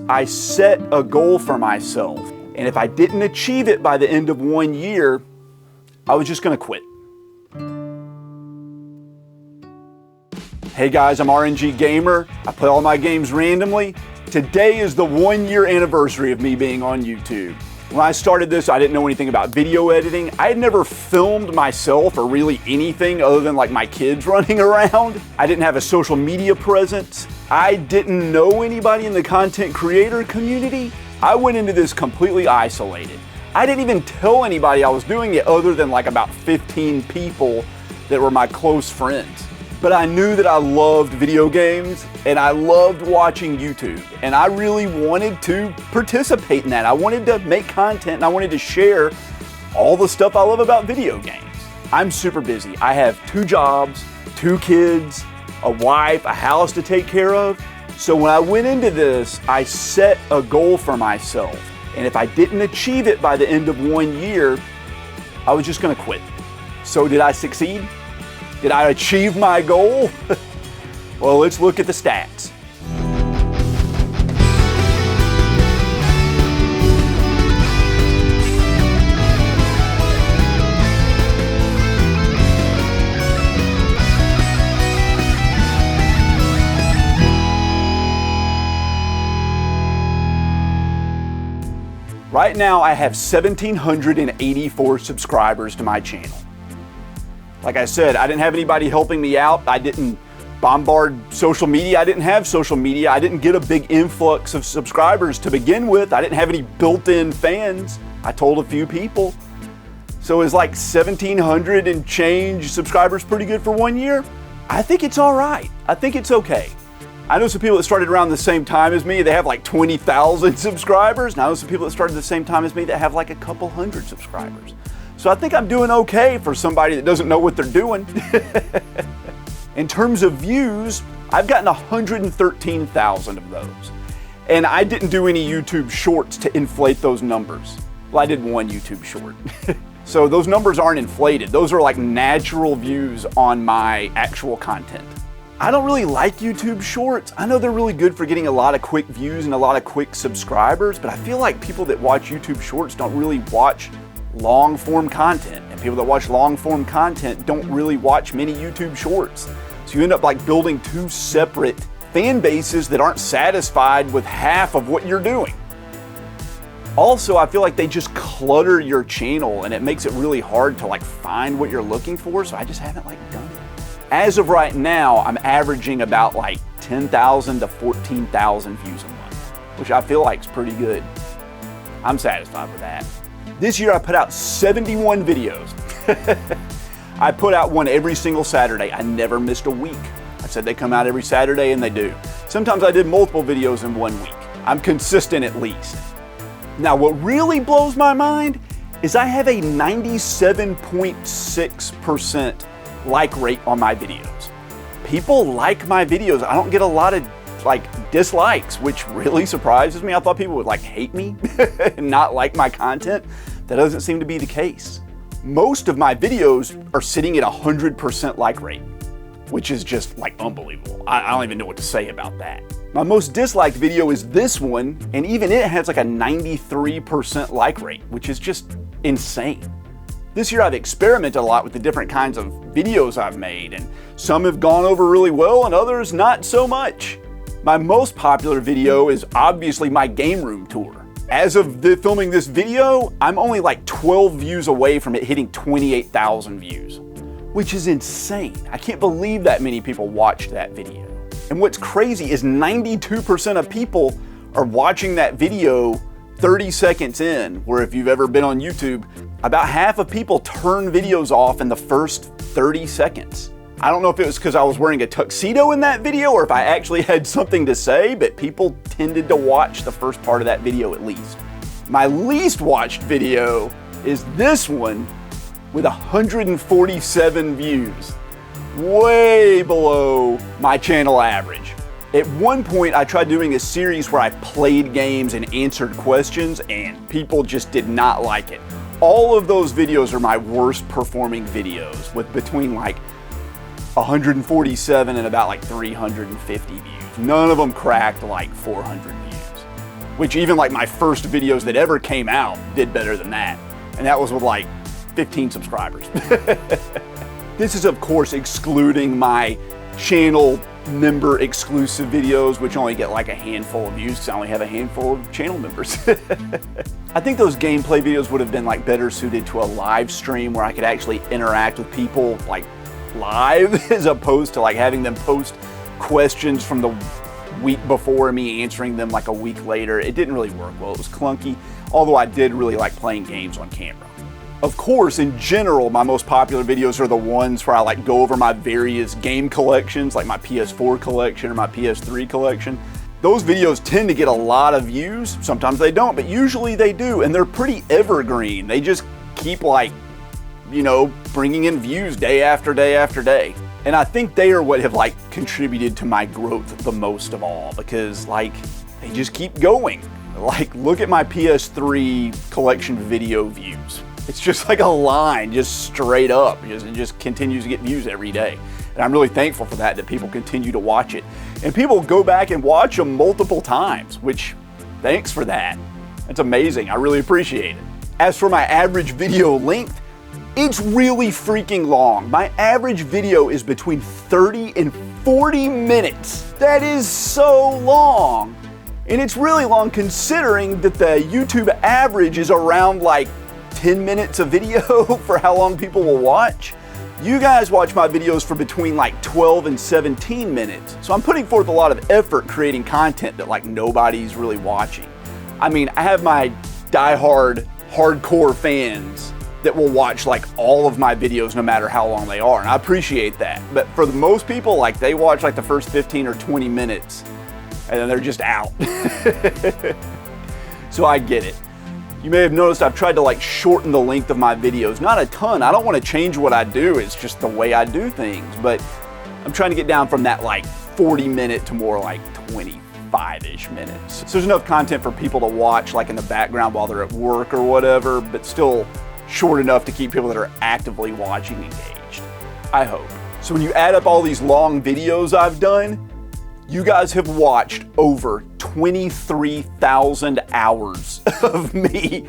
I set a goal for myself, and if I didn't achieve it by the end of 1 year, I was just gonna quit. Hey guys, I'm RNG Gamer. I play all my games randomly. Today is the 1 year anniversary of me being on YouTube. When I started this, I didn't know anything about video editing. I had never filmed myself or really anything other than like my kids running around. I didn't have a social media presence. I didn't know anybody in the content creator community. I went into this completely isolated. I didn't even tell anybody I was doing it other than like about 15 people that were my close friends. But I knew that I loved video games and I loved watching YouTube, and I really wanted to participate in that. I wanted to make content and I wanted to share all the stuff I love about video games. I'm super busy. I have 2 jobs, 2 kids, a wife, a house to take care of. So when I went into this, I set a goal for myself. And if I didn't achieve it by the end of 1 year, I was just gonna quit. So did I succeed? Did I achieve my goal? Well, let's look at the stats. Right now, I have 1,784 subscribers to my channel. Like I said, I didn't have anybody helping me out. I didn't bombard social media. I didn't have social media. I didn't get a big influx of subscribers to begin with. I didn't have any built-in fans. I told a few people. So is like 1,700 and change subscribers pretty good for 1 year? I think it's all right. I think it's okay. I know some people that started around the same time as me, they have like 20,000 subscribers. And I know some people that started the same time as me that have like a couple hundred subscribers. So I think I'm doing okay for somebody that doesn't know what they're doing. In terms of views, I've gotten 113,000 of those. And I didn't do any YouTube shorts to inflate those numbers. Well, I did one YouTube short. So those numbers aren't inflated. Those are like natural views on my actual content. I don't really like YouTube shorts. I know they're really good for getting a lot of quick views and a lot of quick subscribers, but I feel like people that watch YouTube shorts don't really watch long form content, and people that watch long form content don't really watch many YouTube shorts. So you end up like building 2 separate fan bases that aren't satisfied with half of what you're doing. Also, I feel like they just clutter your channel and it makes it really hard to like find what you're looking for, so I just haven't like done it. As of right now, I'm averaging about like 10,000 to 14,000 views a month, which I feel like is pretty good. I'm satisfied with that. This year I put out 71 videos. I put out one every single Saturday. I never missed a week. I said they come out every Saturday, and they do. Sometimes I did multiple videos in 1 week. I'm consistent at least. Now what really blows my mind is I have a 97.6% like rate on my videos. People like my videos. I don't get a lot of like dislikes, which really surprises me. I thought people would like hate me and not like my content. That doesn't seem to be the case. Most of my videos are sitting at 100% like rate, which is just like unbelievable. I don't even know what to say about that. My most disliked video is this one, and even it has like a 93% like rate, which is just insane. This year I've experimented a lot with the different kinds of videos I've made, and some have gone over really well and others not so much. My most popular video is obviously my game room tour. As of filming this video, I'm only like 12 views away from it hitting 28,000 views, which is insane. I can't believe that many people watched that video. And what's crazy is 92% of people are watching that video 30 seconds in, where if you've ever been on YouTube, about half of people turn videos off in the first 30 seconds. I don't know if it was because I was wearing a tuxedo in that video or if I actually had something to say, but people tended to watch the first part of that video at least. My least watched video is this one with 147 views, way below my channel average. At one point, I tried doing a series where I played games and answered questions, and people just did not like it. All of those videos are my worst performing videos, with between like 147 and about like 350 views. None of them cracked like 400 views. which even like my first videos that ever came out did better than that. And that was with like 15 subscribers. This is of course excluding my channel member exclusive videos, which only get like a handful of views because I only have a handful of channel members. I think those gameplay videos would have been like better suited to a live stream where I could actually interact with people like live as opposed to like having them post questions from the week before me answering them like a week later. It didn't really work well. It was clunky, although I did really like playing games on camera. Of course, in general, my most popular videos are the ones where I like go over my various game collections, like my PS4 collection or my PS3 collection. Those videos tend to get a lot of views. Sometimes they don't, but usually they do, and they're pretty evergreen. They just keep like, you know, bringing in views day after day after day. And I think they are what have like contributed to my growth the most of all, because like they just keep going. Like look at my PS3 collection video views. It's just like a line, just straight up. It just continues to get views every day. And I'm really thankful for that people continue to watch it. And people go back and watch them multiple times, which thanks for that. It's amazing, I really appreciate it. As for my average video length, it's really freaking long. My average video is between 30 and 40 minutes. That is so long. And it's really long considering that the YouTube average is around like 10 minutes of video for how long people will watch. You guys watch my videos for between like 12 and 17 minutes. So I'm putting forth a lot of effort creating content that like nobody's really watching. I mean, I have my diehard, hardcore fans that will watch like all of my videos no matter how long they are, and I appreciate that. But for the most people, like they watch like the first 15 or 20 minutes and then they're just out. So I get it. You may have noticed I've tried to like shorten the length of my videos. Not a ton. I don't want to change what I do. It's just the way I do things. But I'm trying to get down from that like 40-minute to more like 25-ish minutes. So there's enough content for people to watch like in the background while they're at work or whatever, but still short enough to keep people that are actively watching engaged. I hope. So when you add up all these long videos I've done, you guys have watched over 23,000 hours of me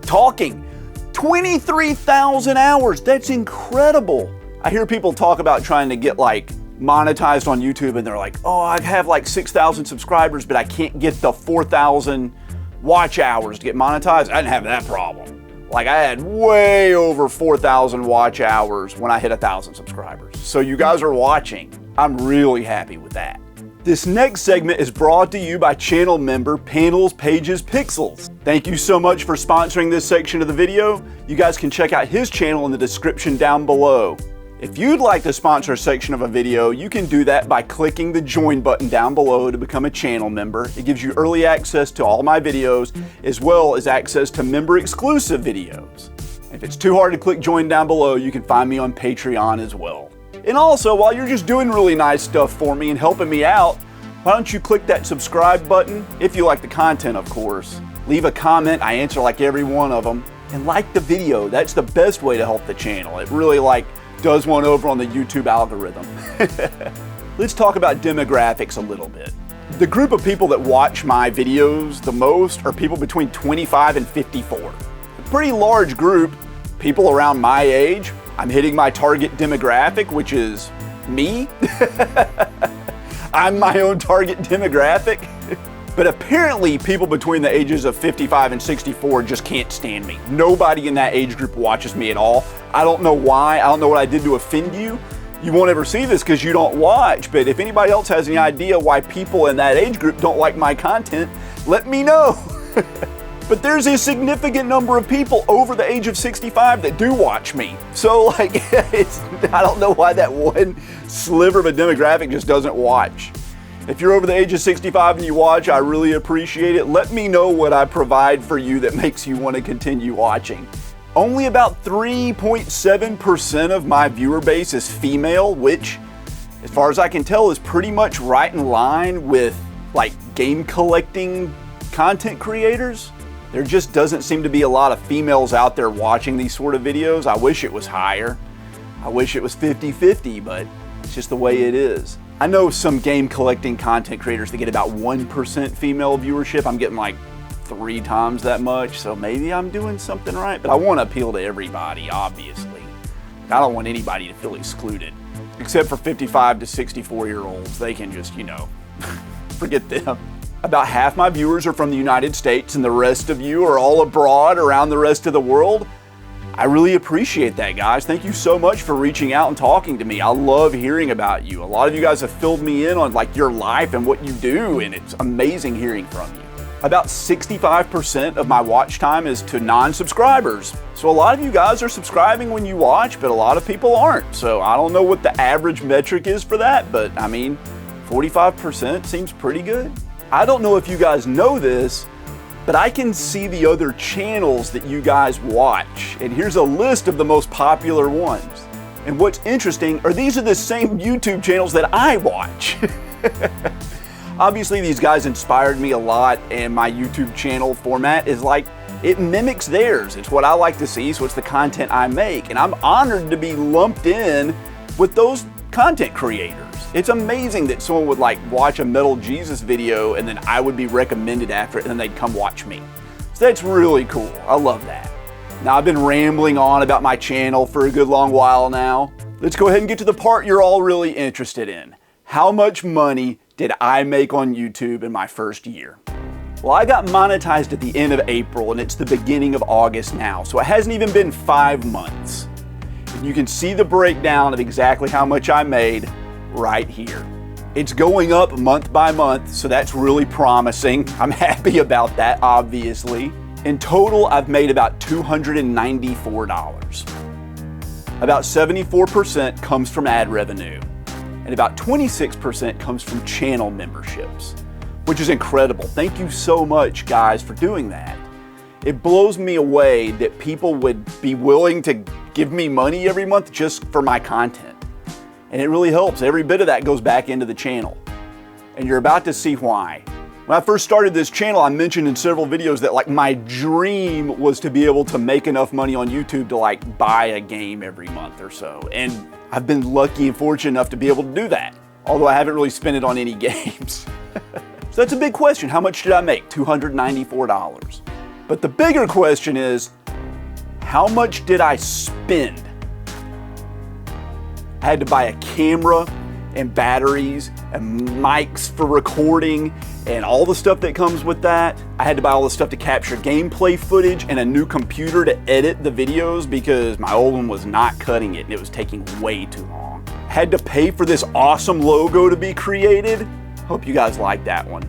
talking. 23,000 hours, that's incredible. I hear people talk about trying to get like monetized on YouTube and they're like, oh, I have like 6,000 subscribers, but I can't get the 4,000 watch hours to get monetized. I didn't have that problem. Like I had way over 4,000 watch hours when I hit 1,000 subscribers. So you guys are watching. I'm really happy with that. This next segment is brought to you by channel member Panels, Pages, Pixels. Thank you so much for sponsoring this section of the video. You guys can check out his channel in the description down below. If you'd like to sponsor a section of a video, you can do that by clicking the join button down below to become a channel member. It gives you early access to all my videos, as well as access to member exclusive videos. If it's too hard to click join down below, you can find me on Patreon as well. And also, while you're just doing really nice stuff for me and helping me out, why don't you click that subscribe button, if you like the content, of course. Leave a comment, I answer like every one of them. And like the video, that's the best way to help the channel. It really like does one over on the YouTube algorithm. Let's talk about demographics a little bit. The group of people that watch my videos the most are people between 25 and 54. A pretty large group, people around my age. I'm hitting my target demographic, which is me. I'm my own target demographic. But apparently people between the ages of 55 and 64 just can't stand me. Nobody in that age group watches me at all. I don't know why. I don't know what I did to offend you. You won't ever see this because you don't watch. But if anybody else has any idea why people in that age group don't like my content, let me know. But there's a significant number of people over the age of 65 that do watch me. So like, I don't know why that one sliver of a demographic just doesn't watch. If you're over the age of 65 and you watch, I really appreciate it. Let me know what I provide for you that makes you want to continue watching. Only about 3.7% of my viewer base is female, which, as far as I can tell, is pretty much right in line with like game collecting content creators. There just doesn't seem to be a lot of females out there watching these sort of videos. I wish it was higher. I wish it was 50-50, but it's just the way it is. I know some game collecting content creators that get about 1% female viewership. I'm getting like 3 times that much, so maybe I'm doing something right, but I want to appeal to everybody, obviously. I don't want anybody to feel excluded, except for 55 to 64-year-olds. They can just, forget them. About half my viewers are from the United States, and the rest of you are all abroad around the rest of the world. I really appreciate that, guys. Thank you so much for reaching out and talking to me. I love hearing about you. A lot of you guys have filled me in on your life and what you do, and it's amazing hearing from you. About 65% of my watch time is to non-subscribers. So a lot of you guys are subscribing when you watch, but a lot of people aren't. So I don't know what the average metric is for that, but 45% seems pretty good. I don't know if you guys know this, but I can see the other channels that you guys watch. And here's a list of the most popular ones. And what's interesting are these are the same YouTube channels that I watch. Obviously, these guys inspired me a lot, and my YouTube channel format is it mimics theirs. It's what I like to see, so it's the content I make. And I'm honored to be lumped in with those content creators. It's amazing that someone would watch a Metal Jesus video and then I would be recommended after it and then they'd come watch me. So that's really cool. I love that. Now I've been rambling on about my channel for a good long while now. Let's go ahead and get to the part you're all really interested in. How much money did I make on YouTube in my first year? Well, I got monetized at the end of April and it's the beginning of August now, so it hasn't even been 5 months. And you can see the breakdown of exactly how much I made right here. It's going up month by month, so that's really promising. I'm happy about that, obviously. In total, I've made about $294. About 74% comes from ad revenue, and about 26% comes from channel memberships, which is incredible. Thank you so much, guys, for doing that. It blows me away that people would be willing to give me money every month just for my content. And it really helps. Every bit of that goes back into the channel. And you're about to see why. When I first started this channel, I mentioned in several videos that my dream was to be able to make enough money on YouTube to buy a game every month or so. And I've been lucky and fortunate enough to be able to do that. Although I haven't really spent it on any games. So that's a big question. How much did I make? $294. But the bigger question is, how much did I spend? I had to buy a camera and batteries and mics for recording and all the stuff that comes with that. I had to buy all the stuff to capture gameplay footage and a new computer to edit the videos because my old one was not cutting it and it was taking way too long. Had to pay for this awesome logo to be created. Hope you guys like that one.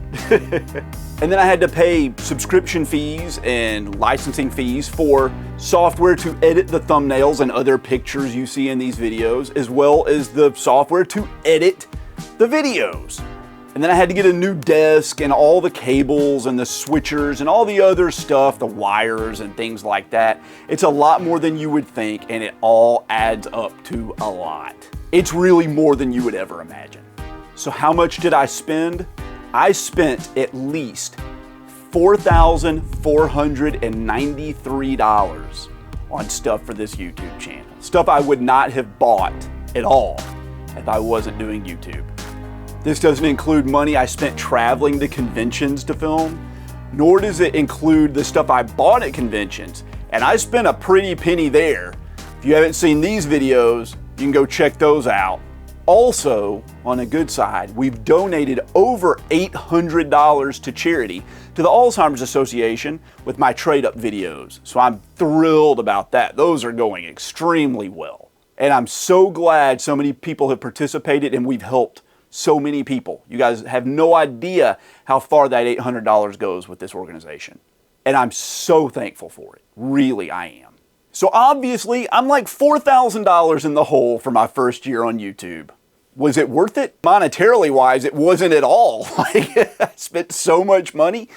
And then I had to pay subscription fees and licensing fees for software to edit the thumbnails and other pictures you see in these videos, as well as the software to edit the videos. And then I had to get a new desk and all the cables and the switchers and all the other stuff, the wires and things like that. It's a lot more than you would think, and it all adds up to a lot. It's really more than you would ever imagine. So how much did I spend? I spent at least $4,493 on stuff for this YouTube channel. Stuff I would not have bought at all if I wasn't doing YouTube. This doesn't include money I spent traveling to conventions to film, nor does it include the stuff I bought at conventions. And I spent a pretty penny there. If you haven't seen these videos, you can go check those out. Also, on a good side, we've donated over $800 to charity to the Alzheimer's Association with my trade-up videos. So I'm thrilled about that. Those are going extremely well. And I'm so glad so many people have participated and we've helped so many people. You guys have no idea how far that $800 goes with this organization. And I'm so thankful for it. Really, I am. So obviously, I'm like $4,000 in the hole for my first year on YouTube. Was it worth it? Monetarily wise, it wasn't at all. I spent so much money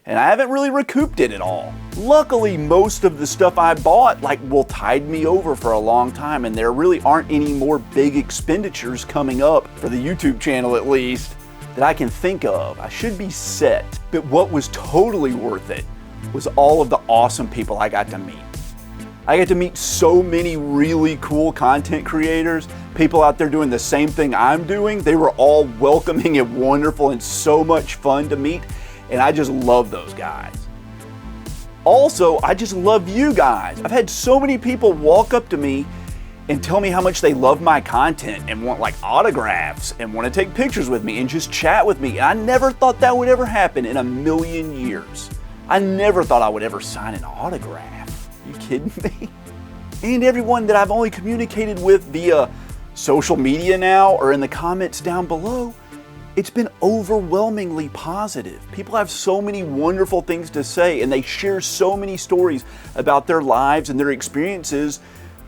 and I haven't really recouped it at all. Luckily, most of the stuff I bought will tide me over for a long time, and there really aren't any more big expenditures coming up for the YouTube channel, at least, that I can think of. I should be set. But what was totally worth it was all of the awesome people I got to meet. I got to meet so many really cool content creators, people out there doing the same thing I'm doing. They were all welcoming and wonderful and so much fun to meet, and I just love those guys. Also, I just love you guys. I've had so many people walk up to me and tell me how much they love my content and want like autographs and want to take pictures with me and just chat with me. I never thought that would ever happen in a million years. I never thought I would ever sign an autograph. Are you kidding me? And everyone that I've only communicated with via social media now or in the comments down below, it's been overwhelmingly positive. People have so many wonderful things to say, and they share so many stories about their lives and their experiences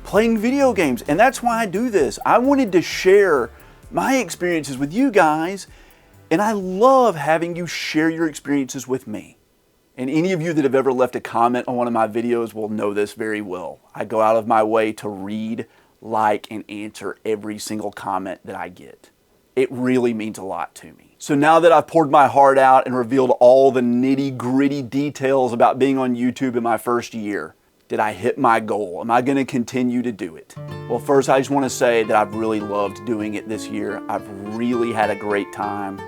playing video games. And that's why I do this. I wanted to share my experiences with you guys, and I love having you share your experiences with me. And any of you that have ever left a comment on one of my videos will know this very well. I go out of my way to read, like, and answer every single comment that I get. It really means a lot to me. So now that I've poured my heart out and revealed all the nitty-gritty details about being on YouTube in my first year, did I hit my goal? Am I going to continue to do it? Well, first, I just want to say that I've really loved doing it this year. I've really had a great time.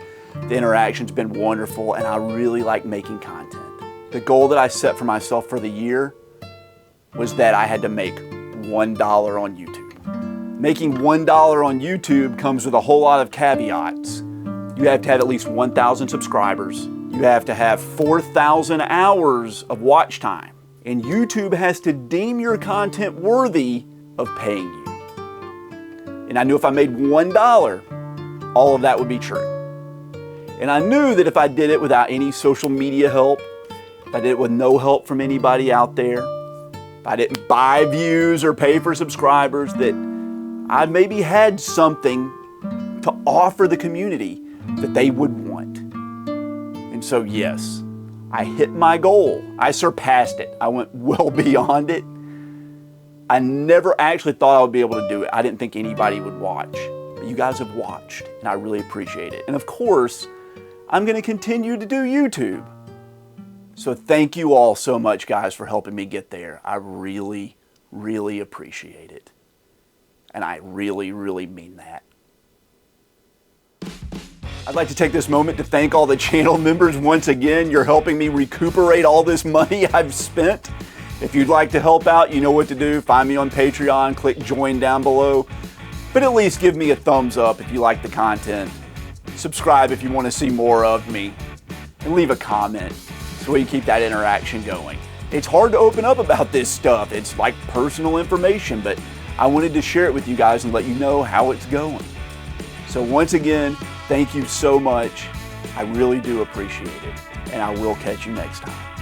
The interaction's been wonderful, and I really like making content. The goal that I set for myself for the year was that I had to make $1 on YouTube. Making $1 on YouTube comes with a whole lot of caveats. You have to have at least 1,000 subscribers. You have to have 4,000 hours of watch time. And YouTube has to deem your content worthy of paying you. And I knew if I made $1, all of that would be true. And I knew that if I did it without any social media help, if I did it with no help from anybody out there, if I didn't buy views or pay for subscribers, that I maybe had something to offer the community that they would want. And so yes, I hit my goal. I surpassed it. I went well beyond it. I never actually thought I would be able to do it. I didn't think anybody would watch. But you guys have watched, and I really appreciate it. And of course, I'm going to continue to do YouTube. So thank you all so much, guys, for helping me get there. I really, really appreciate it. And I really, really mean that. I'd like to take this moment to thank all the channel members once again. You're helping me recuperate all this money I've spent. If you'd like to help out, you know what to do. Find me on Patreon, click join down below. But at least give me a thumbs up if you like the content. Subscribe if you want to see more of me. And leave a comment so we can keep that interaction going. It's hard to open up about this stuff. It's like personal information, but I wanted to share it with you guys and let you know how it's going. So once again, thank you so much. I really do appreciate it, and I will catch you next time.